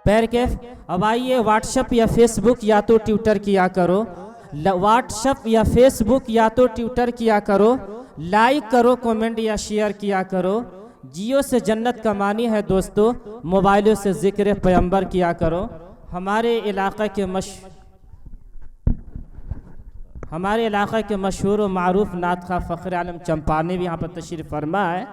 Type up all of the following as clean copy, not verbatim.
पैर के। अब आइए व्हाट्सएप या फेसबुक या तो ट्विटर किया करो, व्हाट्सएप या फेसबुक या तो ट्विटर किया करो, लाइक करो, कमेंट या शेयर किया करो। जियो से जन्नत कमानी है दोस्तों, मोबाइलों से जिक्र पैगंबर किया करो। हमारे इलाक़े के मशहूर व मारूफ नात खा फ़ख्र आलम चंपाने भी यहाँ पर तशरीफ़ फरमा है।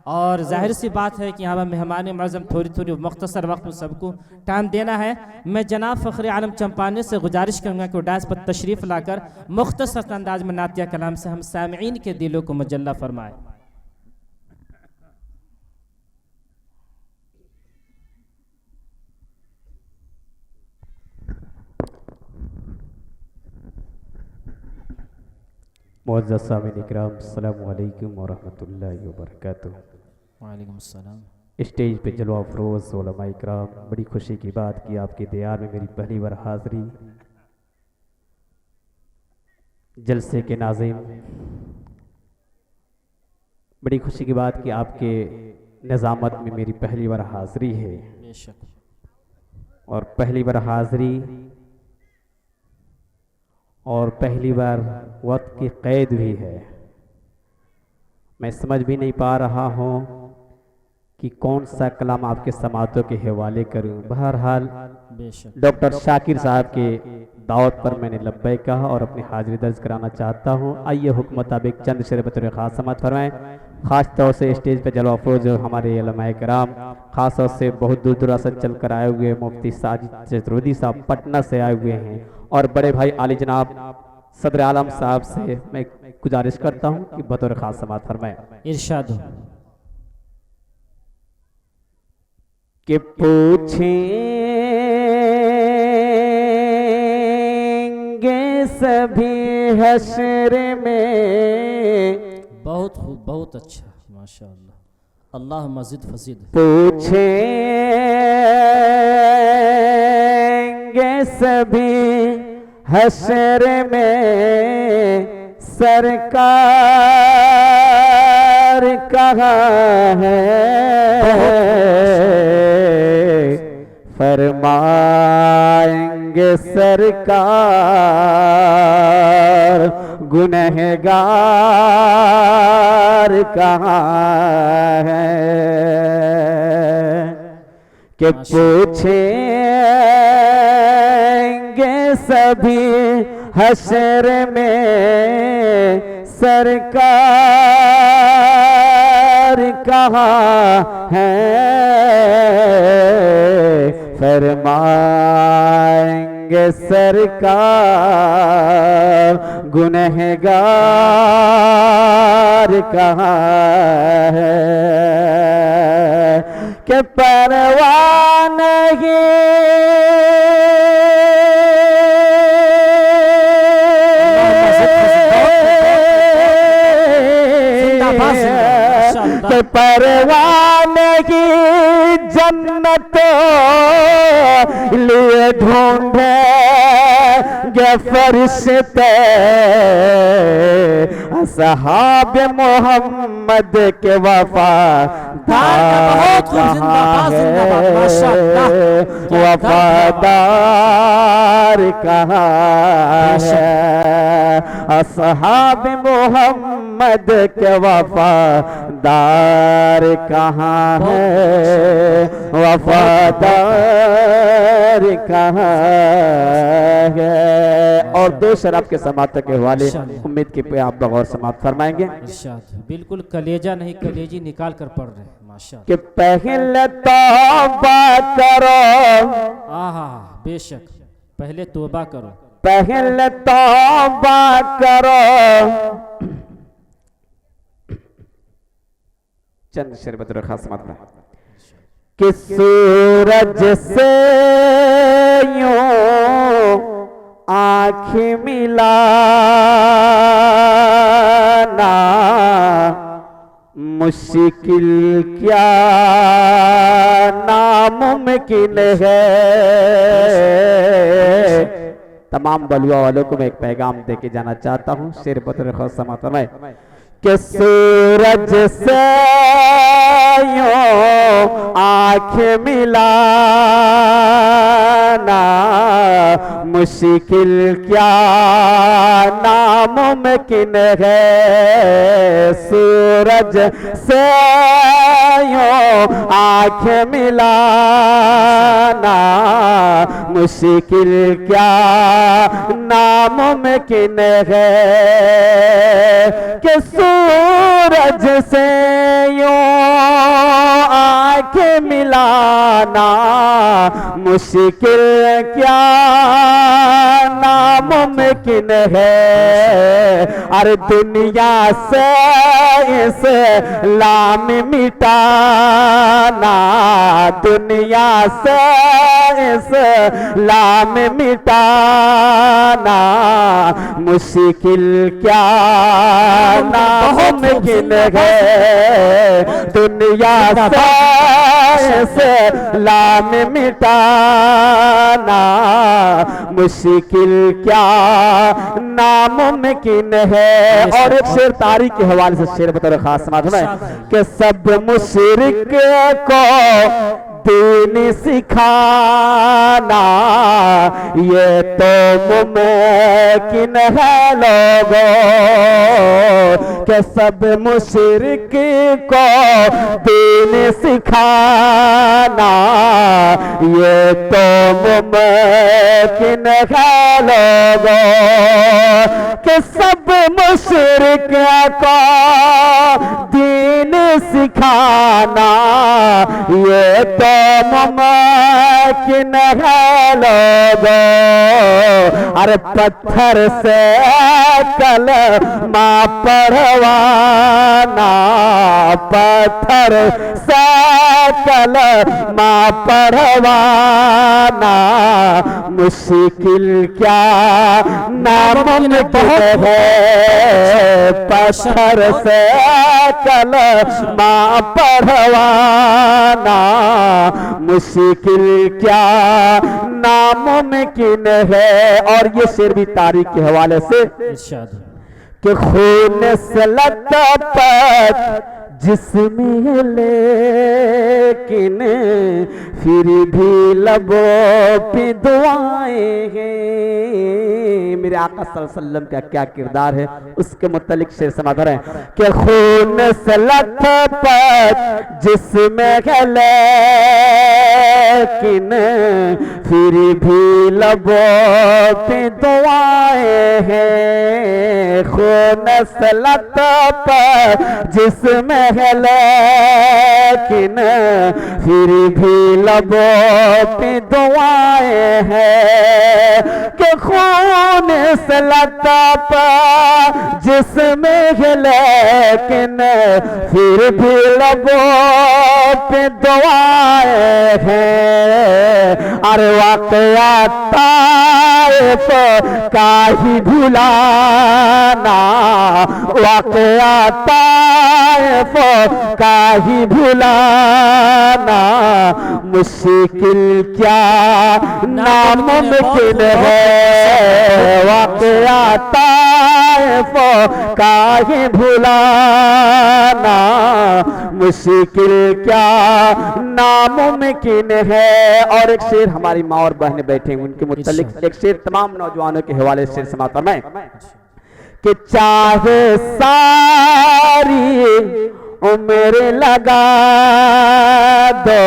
और जाहिर सी बात है कि यहाँ पर मेहमान मज़म थोड़ी मुख्तसर वक्त में सबको टाइम देना है। मैं जनाब फ़ख्र आलम चंपाने से गुजारिश करूँगा कि डायस पर तशरीफ़ लाकर मुख्तसर अंदाज में नातिया कलाम से हम सामईन के दिलों को मजल्ला फरमाए। मुअज़्ज़ज़ सामीन इकराम, अस्सलामु अलैकुम व रहमतुल्लाहि व बरकातुहू। वालेकुम सलाम। स्टेज पे जलवा अफरोज़ उलमा इकराम, बड़ी खुशी की बात कि आपके दयार में मेरी पहली बार हाज़री। जलसे के नाज़िम, बड़ी खुशी की बात कि आपके निज़ामत में मेरी पहली बार हाज़री है। बेशक। और पहली बार हाज़री और पहली बार वक्त की क़ैद भी है। मैं समझ भी नहीं पा रहा हूँ कि कौन सा कलाम आपके समातों के हवाले करूँ। बहरहाल डॉक्टर शाकिर साहब के दावत पर मैंने लब्बैक कहा और अपनी हाजिरी दर्ज कराना चाहता हूँ। आइए हुक्म मुताबिक चंद शेर बतौर ख़ास समात फरमाएँ। ख़ास तौर से स्टेज पर जलवा अफरोज़ हमारे उलमाए कराम, ख़ास तौर से बहुत दूर दराज चल कर आए हुए मुफ्ती साजिद चतुर्वेदी साहब पटना से आए हुए हैं। और बड़े भाई आली जनाब सदर आलम साहब से मैं गुजारिश करता हूँ कि बतौर ख़ास समात फरमाएँ। इरशाद हो। कि पूछेंगे सभी हश्र में। बहुत खूब, बहुत अच्छा, माशाअल्लाह। अल्लाह मज़ीद फसीद। पूछेंगे सभी हश्र में सरकार कहाँ है। फरमाएंगे सरकार गुनहगार कहाँ है। कि पूछेंगे सभी हश्र में सरकार कहाँ है। फरमाएंगे सरकार गुनहगार कहाँ है। कि परवाह नहीं कि परवाह नहीं जन्नत लिए ढूंढे फरिश्ते असहाब मोहम्मद के वफादार कहाँ है। वफादार कहाँ है। असहाब मोहम्मद के वफादार कहाँ है। वफादार कहाँ है। और दो शराब के समाप्त के हवाले उम्मीद की पे आप बगौर समाप्त फरमाएंगे। बिल्कुल कलेजा नहीं कलेजी निकाल कर पढ़ रहे हैं माशाअल्लाह। कि पहले तौबा करो। आहा बेशक, पहले तौबा करो। पहले तौबा करो। चंद शेर बतौर खास समाप्त। कि सूरज से यूं आँख मिलाना मुश्किल क्या नामुमकिन है। तमाम बलुआ वालों को मैं एक पैगाम दे के जाना चाहता हूँ। शेर बतौर खास समाप्त में कि सूरज से यूं आँख मिला मुश्किल क्या नामुमकिन है, सूरज से यूं आँख मिलाना मुश्किल क्या नामुमकिन है, कि सूरज से यूं आँख मिलाना मुश्किल क्या नामुमकिन है। अरे दुनिया से इस्लाम मिटाना, दुनिया से इस्लाम मिटाना मुश्किल क्या नामुमकिन है, दुनिया से इस्लाम मिटाना मुश्किल क्या नामुमकिन है। और एक शेर तारीख के हवाले से शेर बता खास समाज में कि सब मुशरिक को दीन सिखाना ये तो मुमकिन है लोगों, कि सब मुशरिक को दीन सिखाना ये तो मुमकिन है लोगों, कि सब मुशरिक को दीन सिखाना ये तो मुमकिन है लोगों। अरे पत्थर से कलमा पढ़वाना, पत्थर से कलमा पढ़वाना मुश्किल क्या नामुमकिन है, पत्थर से कलमा पढ़वाना मुश्किल क्या नामुमकिन है। और ये शेर भी तारीख के हवाले से कि खून से लथपथ जिस्म लेकिन फिर भी लबों पे दुआएं हैं। मेरे आका सल्लल्लाहु अलैहि वसल्लम का क्या किरदार है उसके मुतालिक शेर समाधान है कि खून से लथपथ जिस्म लेकिन फिर भी लबों पे दुआएं हैं, खून से लथपथ जिस्म लेकिन फिर भी लबों पे दुआएं हैं, कि खून से लथपथ जिस्म लेकिन फिर भी लबों पे दुआएं हैं। अरे वाक़या ताइफ का ही भुलाना, वाक़या ताइफ का ही भुलाना मुश्किल क्या नामुमकिन है, वाक़या ताइफ का ही भुलाना मुश्किल क्या नामुमकिन है। और एक शेर हमारी माँ और बहनें बैठे हैं उनके मुतालिक एक शेर तमाम नौजवानों के हवाले से शेर समाता मैं कि चाहे सारी उम्र लगा दो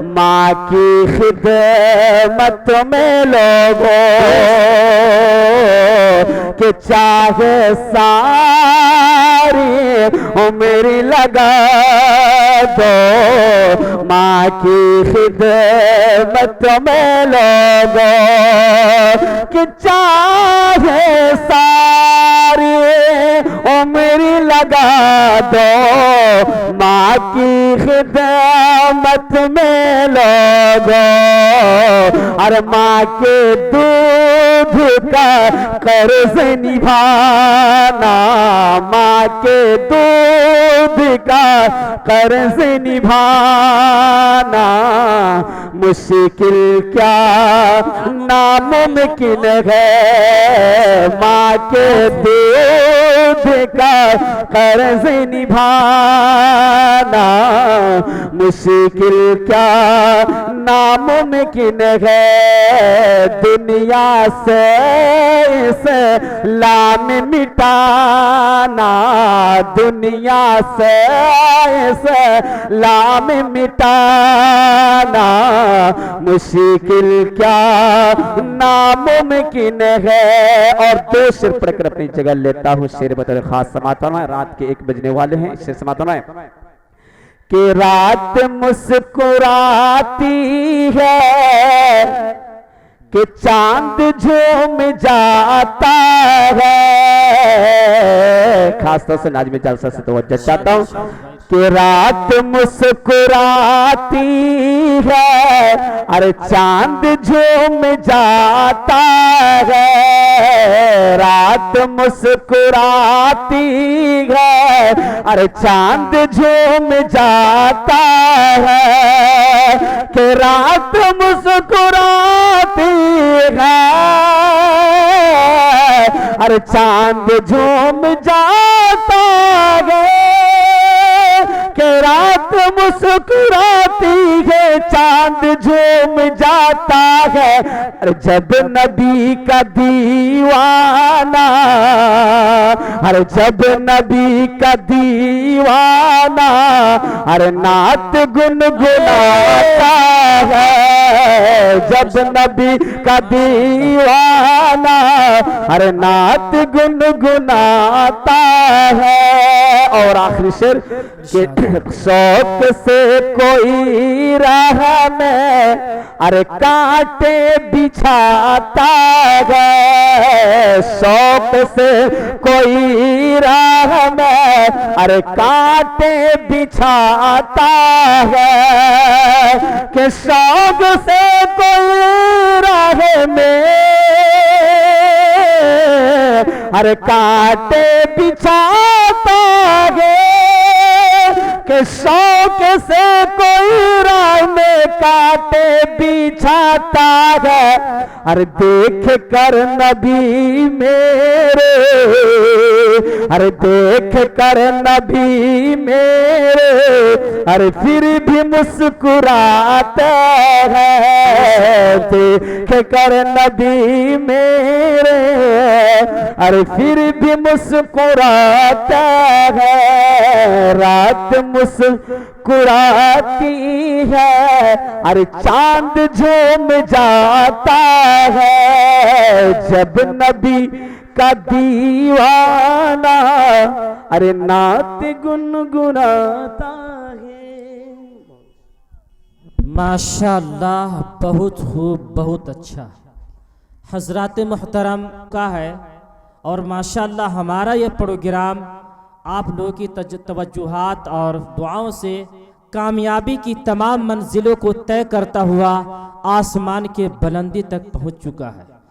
माँ की खिदमत में लोगों, कि चाहे सारी उम्र लगा दो माँ की खिदमत में लोगों, कि चाहे सारी उम्र लगा दो माँ की खिदमत में लोगों। और माँ के दूध दूध का कर्ज निभाना, माँ के दूध का कर्ज निभाना मुश्किल क्या नामुमकिन है, माँ के दूध का कर्ज निभाना मुश्किल क्या नामुमकिन है। दुनिया से इस्लाम मिटाना, दुनिया से इस्लाम मिटाना मुश्किल क्या नामुमकिन है। और दो शेर पढ़कर अपनी जगह लेता हूँ। शेर बतौर खास समात फरमाए, रात के 1 बजने वाले हैं। शेर समात फरमाए कि रात मुस्कुराती है कि चांद झूम जाता है। खासतौर से नाज़िम जलसा से तवज्जो चाहता हूँ कि रात मुस्कुराती है, अरे चांद झूम जाता है। रात मुस्कुराती है, अरे चांद झूम जाता है। कि रात मुस्कुराती है, अरे चांद झूम जाता है। कि रात मुस्कुराती है, चांद झूम जाता है। अरे जब नबी का दीवाना, अरे जब नबी का दीवाना, अरे नात गुनगुनाता है। जब नबी का दीवाना, अरे नात गुनगुनाता है। और आखिरी शेर कि शौक से कोई राह में, अरे कांटे बिछाता है। शौक से कोई राह में, अरे कांटे बिछाता है। कि शौक से कोई राह में, अरे कांटे बिछाता है। कि शौक से कोई राह में कांटे बिछाता है। अरे देख कर नबी मेरे, अरे देख कर नबी मेरे, अरे फिर भी मुस्कुराते हैं। देख कर नबी मेरे, अरे फिर भी मुस्कुराते हैं। रात मुस्कुराती है, अरे चांद झूम जाता है। जब नबी का दीवाना, अरे नात गुनगुनाता है। माशाअल्लाह, बहुत खूब, बहुत अच्छा। हजरात मुहतरम का है। और माशाअल्लाह हमारा यह प्रोग्राम आप लोगों की तवज्जुहात और दुआओं से कामयाबी की तमाम मंजिलों को तय करता हुआ आसमान के बुलंदी तक पहुंच चुका है।